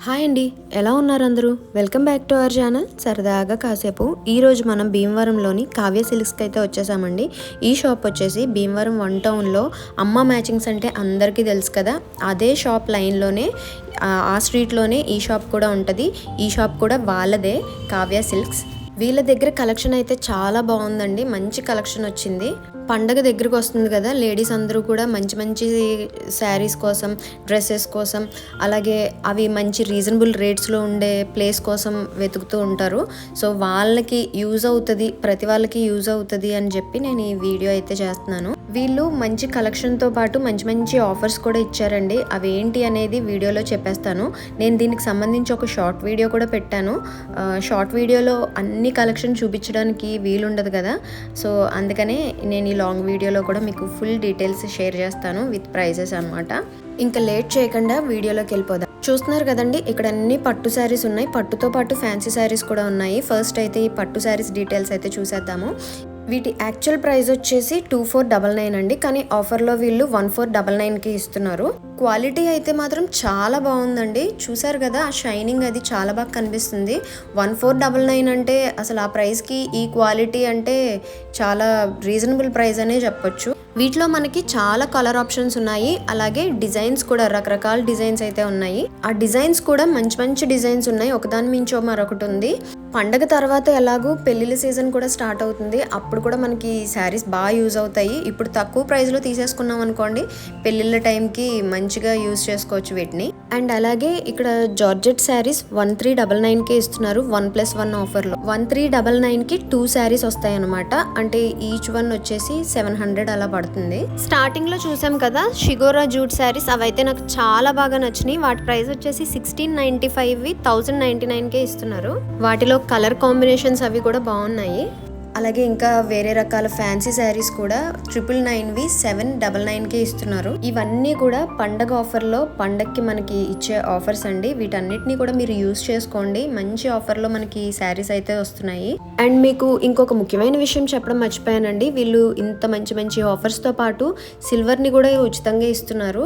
Hi అండి, ఎలా ఉన్నారు అందరూ? Welcome back to our channel సరదాగా కాసేపు. ఈరోజు మనం భీమవరంలోని కావ్య సిల్క్స్కి అయితే వచ్చేసామండి. ఈ షాప్ వచ్చేసి భీమవరం 1 టౌన్లో అమ్మ మ్యాచింగ్స్ అంటే అందరికీ తెలుసు కదా, అదే షాప్ లైన్లోనే ఆ స్ట్రీట్లోనే ఈ షాప్ కూడా ఉంటుంది. ఈ షాప్ కూడా వాళ్ళదే, కావ్య సిల్క్స్. వీళ్ళ దగ్గర కలెక్షన్ అయితే చాలా బాగుందండి, మంచి కలెక్షన్ వచ్చింది. పండగ దగ్గరకు వస్తుంది కదా, లేడీస్ అందరూ కూడా మంచి మంచి శారీస్ కోసం, డ్రెస్సెస్ కోసం, అలాగే అవి మంచి రీజనబుల్ రేట్స్లో ఉండే ప్లేస్ కోసం వెతుకుతూ ఉంటారు. సో వాళ్ళకి యూజ్ అవుతుంది, ప్రతి వాళ్ళకి యూజ్ అవుతుంది అని చెప్పి నేను ఈ వీడియో అయితే చేస్తున్నాను. వీళ్ళు మంచి కలెక్షన్తో పాటు మంచి మంచి ఆఫర్స్ కూడా ఇచ్చారండి. అవి ఏంటి అనేది వీడియోలో చెప్పేస్తాను. నేను దీనికి సంబంధించి ఒక షార్ట్ వీడియో కూడా పెట్టాను. షార్ట్ వీడియోలో అన్ని కలెక్షన్ చూపించడానికి వీలుండదు కదా, సో అందుకనే నేను ఈ లాంగ్ వీడియోలో కూడా మీకు ఫుల్ డీటెయిల్స్ షేర్ చేస్తాను విత్ ప్రైజెస్ అనమాట. ఇంకా లేట్ చేయకుండా వీడియోలోకి వెళ్ళిపోదాం. చూస్తున్నారు కదండి, ఇక్కడ అన్ని పట్టు శారీస్ ఉన్నాయి, పట్టుతో పాటు ఫ్యాన్సీ శారీస్ కూడా ఉన్నాయి. ఫస్ట్ అయితే ఈ పట్టు శారీస్ డీటెయిల్స్ అయితే చూసేద్దాము. వీటి యాక్చువల్ ప్రైస్ వచ్చేసి 2499 అండి, కానీ ఆఫర్లో వీళ్ళు 1499కి ఇస్తున్నారు. క్వాలిటీ అయితే మాత్రం చాలా బాగుందండి. చూసారు కదా, ఆ షైనింగ్ అది చాలా బాగా కనిపిస్తుంది. 1499 అంటే అసలు ఆ ప్రైస్కి ఈ క్వాలిటీ అంటే చాలా రీజనబుల్ ప్రైస్ అనే చెప్పొచ్చు. వీటిలో మనకి చాలా కలర్ ఆప్షన్స్ ఉన్నాయి, అలాగే డిజైన్స్ కూడా రకరకాల డిజైన్స్ అయితే ఉన్నాయి. ఆ డిజైన్స్ కూడా మంచి మంచి డిజైన్స్ ఉన్నాయి, ఒకదాని మించో మరొకటి ఉంది. పండగ తర్వాత ఎలాగూ పెళ్లిళ్ళ సీజన్ కూడా స్టార్ట్ అవుతుంది, అప్పుడు కూడా మనకి శారీస్ బాగా యూజ్ అవుతాయి. ఇప్పుడు తక్కువ ప్రైస్లో తీసేసుకున్నాం అనుకోండి, పెళ్లిళ్ళ టైంకి మంచిగా యూజ్ చేసుకోవచ్చు వీటిని. అండ్ అలాగే ఇక్కడ జార్జెట్ శారీస్ 1399కే ఇస్తున్నారు, 1+1 ఆఫర్లో. 1399కి 2 శారీస్ వస్తాయి అనమాట, అంటే ఈచ్ వన్ వచ్చేసి 700 అలా పడుతుంది. స్టార్టింగ్ లో చూసాం కదా షిగోరా జూట్ శారీస్, అవైతే నాకు చాలా బాగా నచ్చినాయి. వాటి ప్రైస్ వచ్చేసి 1695 1099కే ఇస్తున్నారు. వాటిలో కలర్ కాంబినేషన్స్ అవి కూడా బాగున్నాయి. అలాగే ఇంకా వేరే రకాల ఫ్యాన్సీ శారీస్ కూడా 999వి 799కే ఇస్తున్నారు. ఇవన్నీ కూడా పండగ ఆఫర్లో, పండగకి మనకి ఇచ్చే ఆఫర్స్ అండి. వీటన్నిటిని కూడా మీరు యూజ్ చేసుకోండి, మంచి ఆఫర్లో మనకి శారీస్ అయితే వస్తున్నాయి. అండ్ మీకు ఇంకొక ముఖ్యమైన విషయం చెప్పడం మర్చిపోయానండి, వీళ్ళు ఇంత మంచి మంచి ఆఫర్స్తో పాటు సిల్వర్ని కూడా ఉచితంగా ఇస్తున్నారు.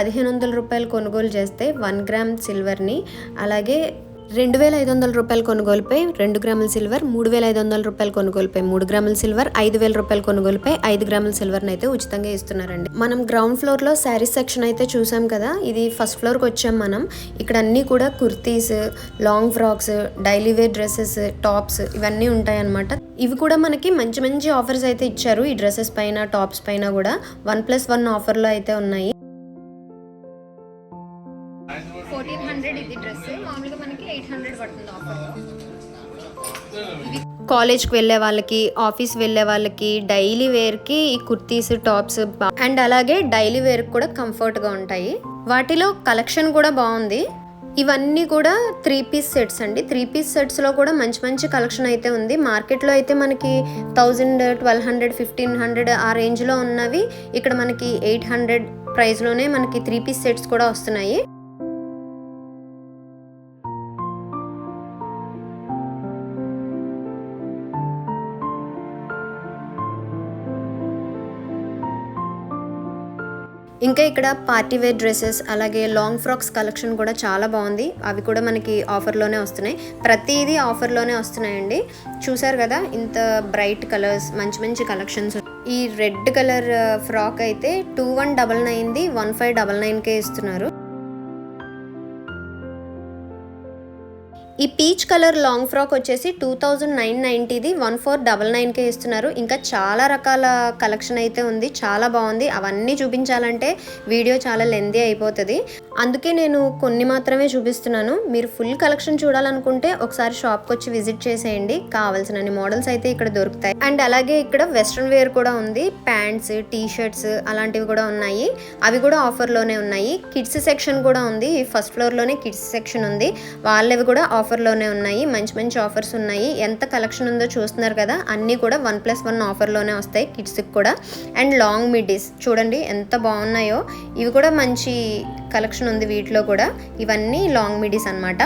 1500 రూపాయలు కొనుగోలు చేస్తే 1 గ్రామ్ సిల్వర్ని, అలాగే 2500 రూపాయల కొనుగోలుపై 2 గ్రాముల సిల్వర్, 3500 రూపాయల కొనుగోలుపై 3 గ్రాముల సిల్వర్, 5000 రూపాయల కొనుగోలుపై 5 గ్రాముల సిల్వర్ని అయితే ఉచితంగా ఇస్తున్నారండి. మనం గ్రౌండ్ ఫ్లోర్లో శారీస్ సెక్షన్ అయితే చూసాం కదా, ఇది ఫస్ట్ ఫ్లోర్కి వచ్చాం మనం. ఇక్కడ అన్నీ కూడా kurtis, long frocks, daily wear dresses, tops ఇవన్నీ ఉంటాయి అన్నమాట. ఇవి కూడా మనకి మంచి మంచి ఆఫర్స్ అయితే ఇచ్చారు. ఈ డ్రెస్సెస్ పైన, టాప్స్ పైన కూడా 1+1 ఆఫర్లో అయితే ఉన్నాయి. 1400 ఇది డ్రెస్, మామూలుగా మనకి 800 పడుతుంది ఆఫర్లో. కాలేజ్కి వెళ్ళే వాళ్ళకి, ఆఫీస్ వెళ్ళే వాళ్ళకి, డైలీ వేర్కి ఈ కుర్తీస్, టాప్స్ అండ్ అలాగే డైలీ వేర్కి కూడా కంఫర్ట్గా ఉంటాయి. వాటిలో కలెక్షన్ కూడా బాగుంది. ఇవన్నీ కూడా 3 పీస్ సెట్స్ అండి. 3 పీస్ సెట్స్లో కూడా మంచి మంచి కలెక్షన్ అయితే ఉంది. మార్కెట్లో అయితే మనకి 1000, 1200, 1500 ఆ రేంజ్లో ఉన్నవి ఇక్కడ మనకి 800 ప్రైస్లోనే మనకి 3 పీస్ సెట్స్ కూడా వస్తున్నాయి. ఇంకా ఇక్కడ పార్టీ వేర్ డ్రెస్సెస్, అలాగే లాంగ్ ఫ్రాక్స్ కలెక్షన్ కూడా చాలా బాగుంది. అవి కూడా మనకి ఆఫర్లోనే వస్తున్నాయి. ప్రతిదీ ఆఫర్లోనే వస్తున్నాయండి. చూసారు కదా, ఇంత బ్రైట్ కలర్స్, మంచి మంచి కలెక్షన్స్. ఈ రెడ్ కలర్ ఫ్రాక్ అయితే 2199ది 1599కే ఇస్తున్నారు. ఈ పీచ్ కలర్ లాంగ్ ఫ్రాక్ వచ్చేసి 2990ది 1499కే ఇస్తున్నారు. ఇంకా చాలా రకాల కలెక్షన్ అయితే ఉంది, చాలా బాగుంది. అవన్నీ చూపించాలంటే వీడియో చాలా లెంతీ అయిపోతుంది, అందుకే నేను కొన్ని మాత్రమే చూపిస్తున్నాను. మీరు ఫుల్ కలెక్షన్ చూడాలనుకుంటే ఒకసారి షాప్కి వచ్చి విజిట్ చేసేయండి, కావాల్సిన మోడల్స్ అయితే ఇక్కడ దొరుకుతాయి. అండ్ అలాగే ఇక్కడ వెస్ట్రన్ వేర్ కూడా ఉంది, ప్యాంట్స్, టీ షర్ట్స్ అలాంటివి కూడా ఉన్నాయి. అవి కూడా ఆఫర్లోనే ఉన్నాయి. కిడ్స్ సెక్షన్ కూడా ఉంది, ఫస్ట్ ఫ్లోర్లోనే కిడ్స్ సెక్షన్ ఉంది, వాళ్ళవి కూడా ఆఫర్లోనే ఉన్నాయి. మంచి మంచి ఆఫర్స్ ఉన్నాయి. ఎంత కలెక్షన్ ఉందో చూస్తున్నారు కదా, అన్నీ కూడా 1+1 ఆఫర్లోనే వస్తాయి కిడ్స్కి కూడా. అండ్ లాంగ్ మిడ్డీస్ చూడండి ఎంత బాగున్నాయో, ఇవి కూడా మంచి కలెక్షన్ ఉంది వీటిలో కూడా. ఇవన్నీ లాంగ్ మిడ్డీస్ అన్నమాట.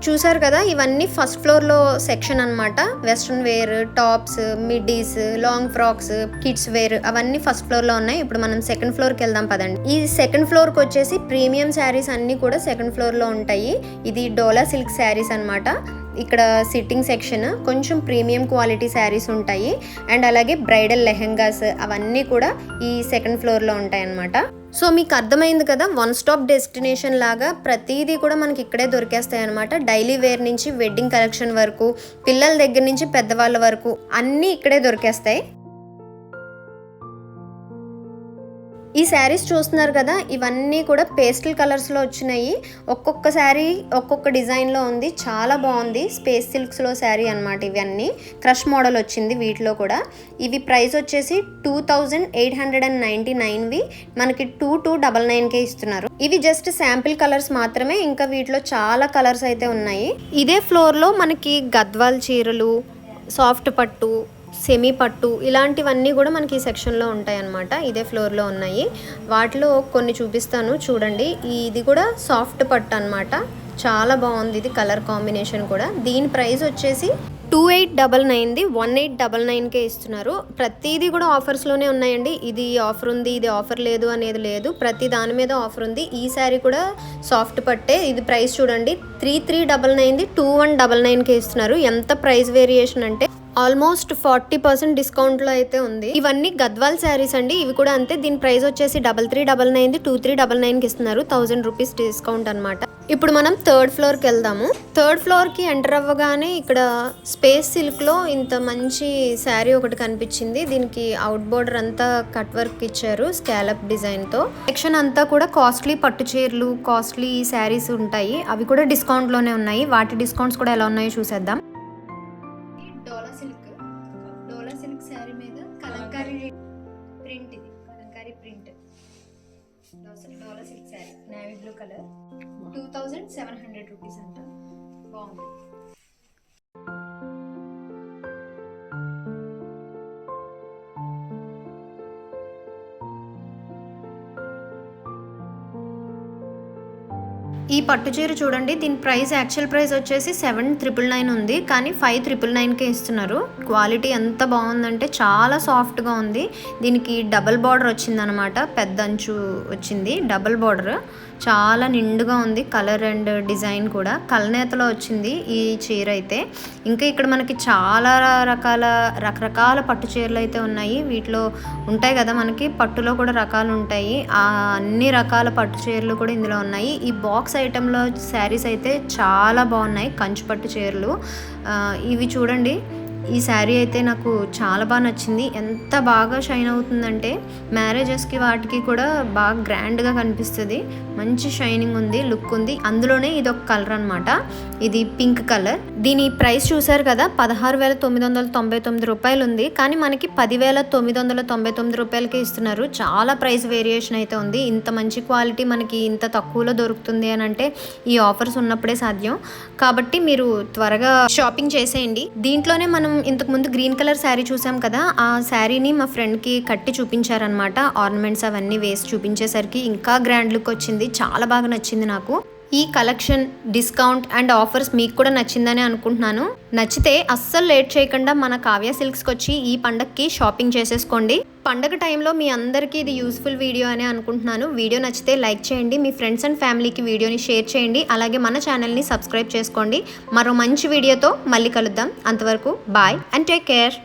చూసారు కదా, ఇవన్నీ ఫస్ట్ ఫ్లోర్లో సెక్షన్ అనమాట. Western wear, tops, middies, long frocks, kids wear అవన్నీ ఫస్ట్ ఫ్లోర్లో ఉన్నాయి. ఇప్పుడు మనం సెకండ్ ఫ్లోర్కి వెళ్దాం పదండి. ఈ సెకండ్ ఫ్లోర్కి వచ్చేసి ప్రీమియం శారీస్ అన్నీ కూడా సెకండ్ ఫ్లోర్లో ఉంటాయి. ఇది డోలా సిల్క్ శారీస్ అనమాట. ఇక్కడ సిట్టింగ్ సెక్షన్, కొంచెం ప్రీమియం క్వాలిటీ శారీస్ ఉంటాయి. అండ్ అలాగే బ్రైడల్ లెహెంగాస్ అవన్నీ కూడా ఈ సెకండ్ ఫ్లోర్లో ఉంటాయి అన్నమాట. సో మీకు అర్థమైంది కదా, వన్ స్టాప్ డెస్టినేషన్ లాగా ప్రతిదీ కూడా మనకి ఇక్కడే దొరికేస్తాయి అనమాట. డైలీ వేర్ నుంచి వెడ్డింగ్ కలెక్షన్ వరకు, పిల్లల దగ్గర నుంచి పెద్దవాళ్ళ వరకు అన్నీ ఇక్కడే దొరికేస్తాయి. ఈ శారీస్ చూస్తున్నారు కదా, ఇవన్నీ కూడా పేస్టల్ కలర్స్లో వచ్చినాయి. ఒక్కొక్క శారీ ఒక్కొక్క డిజైన్లో ఉంది, చాలా బాగుంది. స్పేస్ సిల్క్స్లో శారీ అనమాట. ఇవన్నీ క్రష్ మోడల్ వచ్చింది వీటిలో కూడా. ఇవి ప్రైస్ వచ్చేసి 2899వి మనకి 2299కే ఇస్తున్నారు. ఇవి జస్ట్ శాంపిల్ కలర్స్ మాత్రమే, ఇంకా వీటిలో చాలా కలర్స్ అయితే ఉన్నాయి. ఇదే ఫ్లోర్లో మనకి గద్వాల్ చీరలు, సాఫ్ట్ పట్టు, సెమీ పట్టు ఇలాంటివన్నీ కూడా మనకి ఈ సెక్షన్లో ఉంటాయి అన్నమాట. ఇదే ఫ్లోర్లో ఉన్నాయి. వాటిలో కొన్ని చూపిస్తాను చూడండి. ఇది కూడా సాఫ్ట్ పట్టు అనమాట. చాలా బాగుంది ఇది కలర్ కాంబినేషన్ కూడా. దీని ప్రైస్ వచ్చేసి 2899ది 1899కే ఇస్తున్నారు. ప్రతిదీ కూడా ఆఫర్స్లోనే ఉన్నాయండి. ఇది ఆఫర్ ఉంది, ఇది ఆఫర్ లేదు అనేది లేదు. ప్రతి దాని మీద ఆఫర్ ఉంది. ఈ శారీ కూడా సాఫ్ట్ పట్టే. ఇది ప్రైస్ చూడండి, 3399ది 2199కే ఇస్తున్నారు. ఎంత ప్రైస్ వేరియేషన్ అంటే ఆల్మోస్ట్ 40% డిస్కౌంట్లో అయితే ఉంది. ఇవన్నీ గద్వాల్ శారీస్ అండి. ఇవి కూడా అంతే. దీని ప్రైస్ వచ్చేసి 3399ది 2399కి ఇస్తున్నారు. 1000 రూపీస్ డిస్కౌంట్ అనమాట. ఇప్పుడు మనం థర్డ్ ఫ్లోర్కి వెళ్దాము. థర్డ్ ఫ్లోర్కి ఎంటర్ అవ్వగానే ఇక్కడ స్పేస్ సిల్క్లో ఇంత మంచి శారీ ఒకటి కనిపించింది. దీనికి అవుట్ బోర్డర్ అంతా కట్ వర్క్ ఇచ్చారు స్కాలప్ డిజైన్తో. సెక్షన్ అంతా కూడా కాస్ట్లీ పట్టు చీరలు, కాస్ట్లీ శారీస్ ఉంటాయి. అవి కూడా డిస్కౌంట్లోనే ఉన్నాయి. వాటి డిస్కౌంట్స్ కూడా ఎలా ఉన్నాయో చూసేద్దాం. డోలా సిల్క్ శారీ మీద కలంకారీ ప్రింట్, ఇది Kalamkari print. Dola silk sari navy blue colour, 2700 rupees అంట. బాగుంది. ఈ పట్టు చీర చూడండి, దీని ప్రైస్ యాక్చువల్ ప్రైస్ వచ్చేసి 7999 ఉంది, కానీ 5999కే ఇస్తున్నారు. క్వాలిటీ ఎంత బాగుందంటే చాలా సాఫ్ట్గా ఉంది. దీనికి డబల్ బార్డర్ వచ్చిందనమాట, పెద్ద అంచు వచ్చింది డబల్ బార్డర్. చాలా నిండుగా ఉంది కలర్ అండ్ డిజైన్ కూడా. కలనేతలో వచ్చింది ఈ చీర అయితే. ఇంకా ఇక్కడ మనకి చాలా రకరకాల పట్టు చీరలు అయితే ఉన్నాయి. వీటిలో ఉంటాయి కదా మనకి పట్టులో కూడా రకాలు ఉంటాయి. అన్ని రకాల పట్టు చీరలు కూడా ఇందులో ఉన్నాయి. ఈ బాక్స్ ఐటెంలో శారీస్ అయితే చాలా బాగున్నాయి, కంచు పట్టు చీరలు. ఇవి చూడండి, ఈ శారీ అయితే నాకు చాలా బాగా నచ్చింది. ఎంత బాగా షైన్ అవుతుందంటే మ్యారేజెస్కి వాటికి కూడా బాగా గ్రాండ్గా కనిపిస్తుంది. మంచి షైనింగ్ ఉంది, లుక్ ఉంది. అందులోనే ఇది ఒక కలర్ అనమాట. ఇది పింక్ కలర్. దీని ప్రైస్ చూసారు కదా, 16,999 రూపాయలు ఉంది, కానీ మనకి 10,999 రూపాయలకే ఇస్తున్నారు. చాలా ప్రైస్ వేరియేషన్ అయితే ఉంది. ఇంత మంచి క్వాలిటీ మనకి ఇంత తక్కువలో దొరుకుతుంది అని అంటే ఈ ఆఫర్స్ ఉన్నప్పుడే సాధ్యం. కాబట్టి మీరు త్వరగా షాపింగ్ చేసేయండి. దీంట్లోనే మనం ఇంతకుముందు గ్రీన్ కలర్ శారీ చూసాం కదా, ఆ శారీని మా ఫ్రెండ్కి కట్టి చూపించారనమాట. ఆర్నమెంట్స్ అవన్నీ వేసి చూపించేసరికి ఇంకా గ్రాండ్ లుక్ వచ్చింది. చాలా బాగా నచ్చింది నాకు. ఈ కలెక్షన్, డిస్కౌంట్ అండ్ ఆఫర్స్ మీకు కూడా నచ్చిందని అనుకుంటున్నాను. నచ్చితే అస్సలు లేట్ చేయకుండా మన కావ్య సిల్క్స్కి వచ్చి ఈ పండగకి షాపింగ్ చేసేసుకోండి. పండగ టైంలో మీ అందరికీ ఇది యూస్ఫుల్ వీడియో అని అనుకుంటున్నాను. వీడియో నచ్చితే లైక్ చేయండి, మీ ఫ్రెండ్స్ అండ్ ఫ్యామిలీకి వీడియోని షేర్ చేయండి. అలాగే మన ఛానల్ని సబ్స్క్రైబ్ చేసుకోండి. మరో మంచి వీడియోతో మళ్ళీ కలుద్దాం. అంతవరకు బాయ్ అండ్ టేక్ కేర్.